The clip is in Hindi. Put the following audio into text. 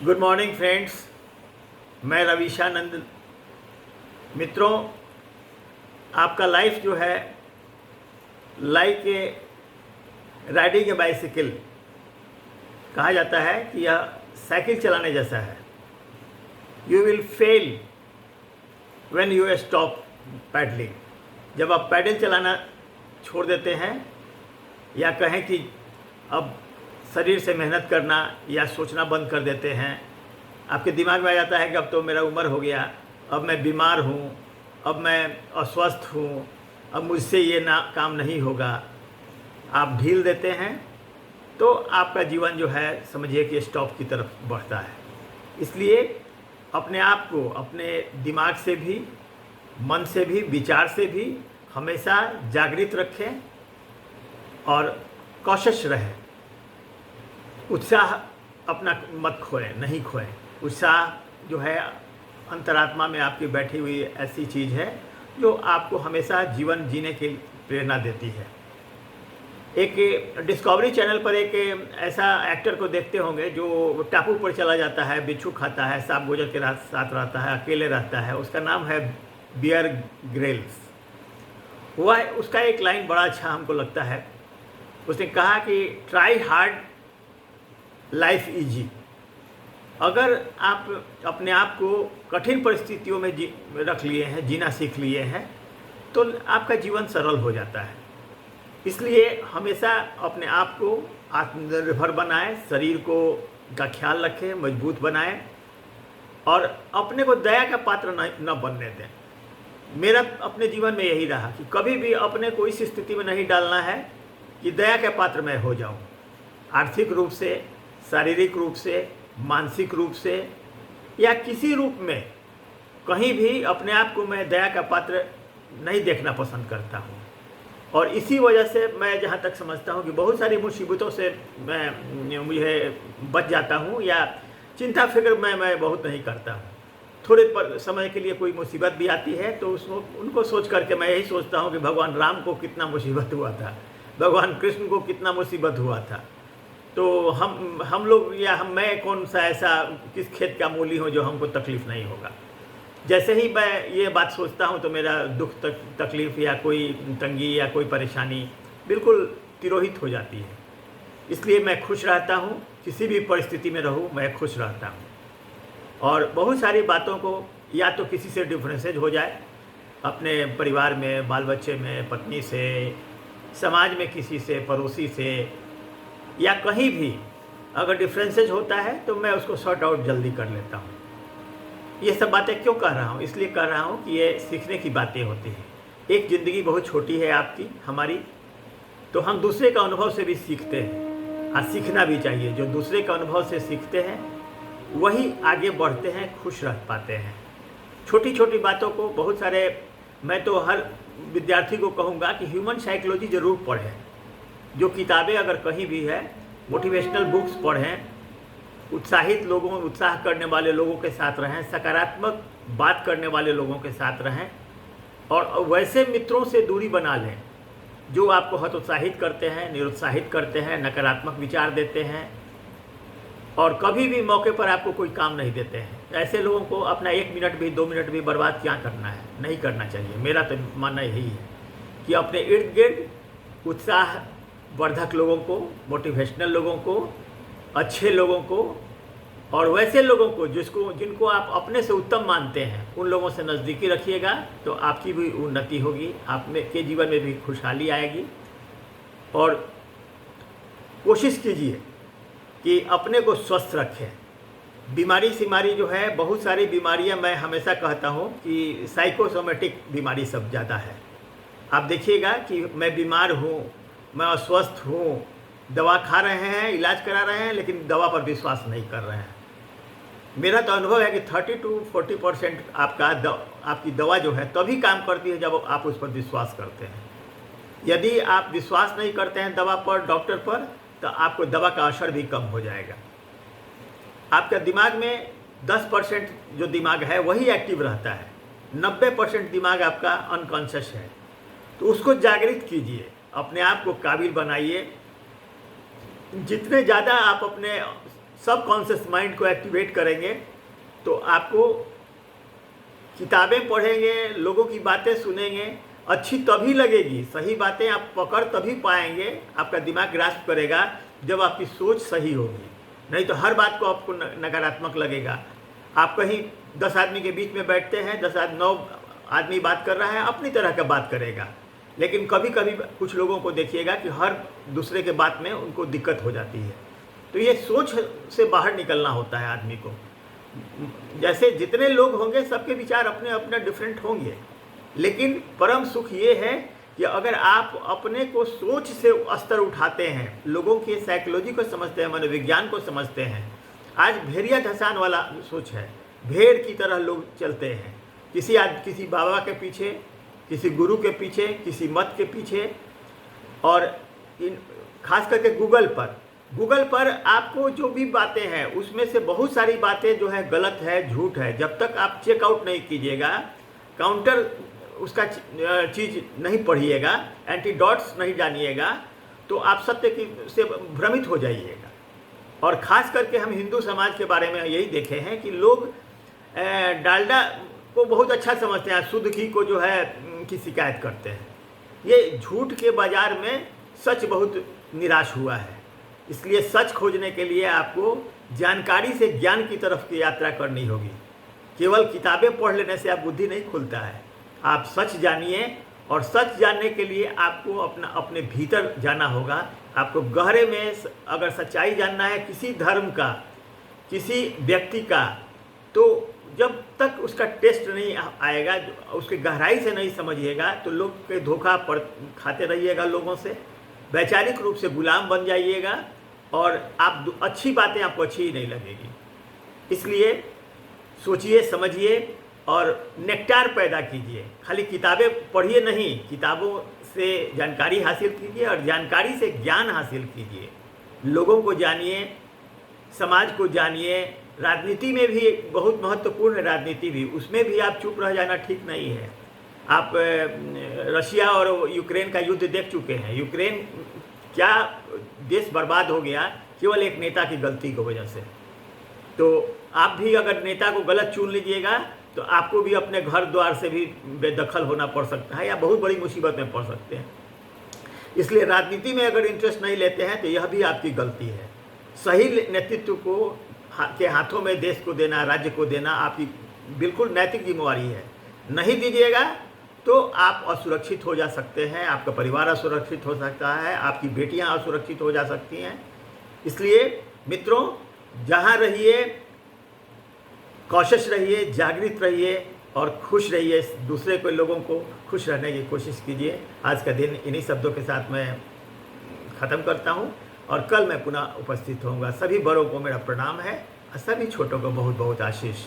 गुड मॉर्निंग फ्रेंड्स, मैं रविशानंद। मित्रों, आपका लाइफ जो है like a riding a bicycle. कहा जाता है कि यह साइकिल चलाने जैसा है। You will fail when you stop pedalling. जब आप पैडल चलाना छोड़ देते हैं या कहें कि अब शरीर से मेहनत करना या सोचना बंद कर देते हैं, आपके दिमाग में आ जाता है कि अब तो मेरा उम्र हो गया, अब मैं बीमार हूँ, अब मैं अस्वस्थ हूँ, अब मुझसे ये काम नहीं होगा, आप ढील देते हैं तो आपका जीवन जो है समझिए कि स्टॉप की तरफ बढ़ता है। इसलिए अपने आप को अपने दिमाग से भी, मन से भी, विचार से भी हमेशा जागृत रखें और कॉशियस रहें। उत्साह अपना मत खोएं, नहीं खोएं। उत्साह जो है अंतरात्मा में आपकी बैठी हुई ऐसी चीज़ है जो आपको हमेशा जीवन जीने की प्रेरणा देती है। एक डिस्कवरी चैनल पर एक ऐसा एक्टर को देखते होंगे जो टापू पर चला जाता है, बिच्छू खाता है, सांप गोजर के साथ रहता है, अकेले रहता है। उसका नाम है बियर ग्रिल्स। उसका एक लाइन बड़ा अच्छा हमको लगता है। उसने कहा कि ट्राई हार्ड लाइफ इजी। अगर आप अपने आप को कठिन परिस्थितियों में रख लिए हैं, जीना सीख लिए हैं, तो आपका जीवन सरल हो जाता है। इसलिए हमेशा अपने आप को आत्मनिर्भर बनाएं, शरीर का ख्याल रखें, मजबूत बनाएं और अपने को दया का पात्र न बनने दें। मेरा अपने जीवन में यही रहा कि कभी भी अपने को इस स्थिति में नहीं डालना है कि दया के पात्र मैं हो जाऊं। आर्थिक रूप से, शारीरिक रूप से, मानसिक रूप से या किसी रूप में कहीं भी अपने आप को मैं दया का पात्र नहीं देखना पसंद करता हूँ। और इसी वजह से मैं जहाँ तक समझता हूँ कि बहुत सारी मुसीबतों से मुझे बच जाता हूँ या चिंता फिक्र मैं बहुत नहीं करता हूँ। थोड़े समय के लिए कोई मुसीबत भी आती है तो उनको सोच करके मैं यही सोचता हूँ कि भगवान राम को कितना मुसीबत हुआ था, भगवान कृष्ण को कितना मुसीबत हुआ था, तो हम लोग या मैं कौन सा ऐसा किस खेत का मूली हूँ जो हमको तकलीफ़ नहीं होगा। जैसे ही मैं ये बात सोचता हूँ तो मेरा दुख तकलीफ़ या कोई तंगी या कोई परेशानी बिल्कुल तिरोहित हो जाती है। इसलिए मैं खुश रहता हूँ, किसी भी परिस्थिति में रहूँ मैं खुश रहता हूँ। और बहुत सारी बातों को या तो किसी से डिफरेंसेज हो जाए, अपने परिवार में, बाल बच्चे में, पत्नी से, समाज में किसी से, पड़ोसी से या कहीं भी अगर डिफरेंसेज होता है तो मैं उसको सॉर्ट आउट जल्दी कर लेता हूँ। ये सब बातें क्यों कह रहा हूँ? इसलिए कह रहा हूँ कि ये सीखने की बातें होती हैं। एक ज़िंदगी बहुत छोटी है आपकी, हमारी, तो हम दूसरे का अनुभव से भी सीखते हैं। हाँ, सीखना भी चाहिए। जो दूसरे का अनुभव से सीखते हैं वही आगे बढ़ते हैं, खुश रह पाते हैं। छोटी छोटी बातों को बहुत सारे, मैं तो हर विद्यार्थी को कहूँगा कि ह्यूमन साइकोलॉजी ज़रूर पढ़ें। जो किताबें अगर कहीं भी है, मोटिवेशनल बुक्स पढ़ें, उत्साहित लोगों, उत्साह करने वाले लोगों के साथ रहें, सकारात्मक बात करने वाले लोगों के साथ रहें और वैसे मित्रों से दूरी बना लें जो आपको हतोत्साहित करते हैं, निरुत्साहित करते हैं, नकारात्मक विचार देते हैं और कभी भी मौके पर आपको कोई काम नहीं देते हैं। ऐसे लोगों को अपना 1 मिनट भी, 2 मिनट भी बर्बाद क्या करना है, नहीं करना चाहिए। मेरा तो मानना यही है कि अपने इर्द गिर्द उत्साह वर्धक लोगों को, मोटिवेशनल लोगों को, अच्छे लोगों को और वैसे लोगों को जिनको आप अपने से उत्तम मानते हैं, उन लोगों से नज़दीकी रखिएगा तो आपकी भी उन्नति होगी, आप में के जीवन में भी खुशहाली आएगी। और कोशिश कीजिए कि अपने को स्वस्थ रखें। बीमारी जो है, बहुत सारी बीमारियां, मैं हमेशा कहता हूं कि साइकोसोमेटिक बीमारी सब ज़्यादा है। आप देखिएगा कि मैं बीमार हूं, मैं अस्वस्थ हूँ, दवा खा रहे हैं, इलाज करा रहे हैं, लेकिन दवा पर विश्वास नहीं कर रहे हैं। मेरा तो अनुभव है कि 30 to 40% आपकी दवा जो है तभी काम करती है जब आप उस पर विश्वास करते हैं। यदि आप विश्वास नहीं करते हैं दवा पर, डॉक्टर पर, तो आपको दवा का असर भी कम हो जाएगा। आपका दिमाग में 10% जो दिमाग है वही एक्टिव रहता है, 90% दिमाग आपका अनकॉन्शियस है। तो उसको जागृत कीजिए, अपने आप को काबिल बनाइए। जितने ज़्यादा आप अपने सब कॉन्शियस माइंड को एक्टिवेट करेंगे, तो आपको किताबें पढ़ेंगे, लोगों की बातें सुनेंगे, अच्छी तभी लगेगी, सही बातें आप पकड़ तभी पाएंगे, आपका दिमाग ग्रास्प करेगा जब आपकी सोच सही होगी। नहीं तो हर बात को आपको नकारात्मक लगेगा। आप कहीं 10 आदमी के बीच में बैठते हैं, 9 आदमी बात कर रहा है, अपनी तरह का बात करेगा, लेकिन कभी कभी कुछ लोगों को देखिएगा कि हर दूसरे के बात में उनको दिक्कत हो जाती है। तो ये सोच से बाहर निकलना होता है आदमी को। जैसे जितने लोग होंगे सबके विचार अपने अपने डिफरेंट होंगे, लेकिन परम सुख ये है कि अगर आप अपने को सोच से स्तर उठाते हैं, लोगों की साइकोलॉजी को समझते हैं, मनोविज्ञान को समझते हैं। आज भेड़िया धसान वाला सोच है, भेड़ की तरह लोग चलते हैं, किसी बाबा के पीछे, किसी गुरु के पीछे, किसी मत के पीछे। और खास करके गूगल पर आपको जो भी बातें हैं उसमें से बहुत सारी बातें जो है गलत है, झूठ है। जब तक आप चेकआउट नहीं कीजिएगा, काउंटर उसका चीज़ नहीं पढ़िएगा, एंटीडॉट्स नहीं जानिएगा, तो आप सत्य की से भ्रमित हो जाइएगा। और ख़ास करके हम हिंदू समाज के बारे में यही देखे हैं कि लोग डालडा को बहुत अच्छा समझते हैं, शुद्ध घी को जो है की शिकायत करते हैं। ये झूठ के बाज़ार में सच बहुत निराश हुआ है। इसलिए सच खोजने के लिए आपको जानकारी से ज्ञान की तरफ की यात्रा करनी होगी। केवल किताबें पढ़ लेने से आप बुद्धि नहीं खुलता है। आप सच जानिए, और सच जानने के लिए आपको अपने भीतर जाना होगा। आपको गहरे में अगर सच्चाई जानना है किसी धर्म का, किसी व्यक्ति का, तो जब तक उसका टेस्ट नहीं आएगा, उसकी गहराई से नहीं समझिएगा, तो लोग के धोखा खाते रहिएगा, लोगों से वैचारिक रूप से गुलाम बन जाइएगा, और आप अच्छी बातें आपको अच्छी ही नहीं लगेगी। इसलिए सोचिए, समझिए और नेक्टार पैदा कीजिए। खाली किताबें पढ़िए नहीं, किताबों से जानकारी हासिल कीजिए और जानकारी से ज्ञान हासिल कीजिए। लोगों को जानिए, समाज को जानिए। राजनीति में भी बहुत महत्वपूर्ण है, राजनीति भी, उसमें भी आप चुप रह जाना ठीक नहीं है। आप रशिया और यूक्रेन का युद्ध देख चुके हैं। यूक्रेन क्या देश बर्बाद हो गया केवल एक नेता की गलती की वजह से। तो आप भी अगर नेता को गलत चुन लीजिएगा तो आपको भी अपने घर द्वार से भी बेदखल होना पड़ सकता है, या बहुत बड़ी मुसीबत में पड़ सकते हैं। इसलिए राजनीति में अगर इंटरेस्ट नहीं लेते हैं तो यह भी आपकी गलती है। सही नेतृत्व को के हाथों में देश को देना, राज्य को देना आपकी बिल्कुल नैतिक जिम्मेवारी है। नहीं दीजिएगा तो आप असुरक्षित हो जा सकते हैं, आपका परिवार असुरक्षित हो सकता है, आपकी बेटियां असुरक्षित हो जा सकती हैं। इसलिए मित्रों, जहां रहिए कॉशियस रहिए, जागृत रहिए और खुश रहिए। दूसरे को, लोगों को खुश रहने की कोशिश कीजिए। आज का दिन इन्हीं शब्दों के साथ मैं ख़त्म करता हूँ, और कल मैं पुनः उपस्थित होऊंगा। सभी बड़ों को मेरा प्रणाम है और सभी छोटों को बहुत बहुत आशीष।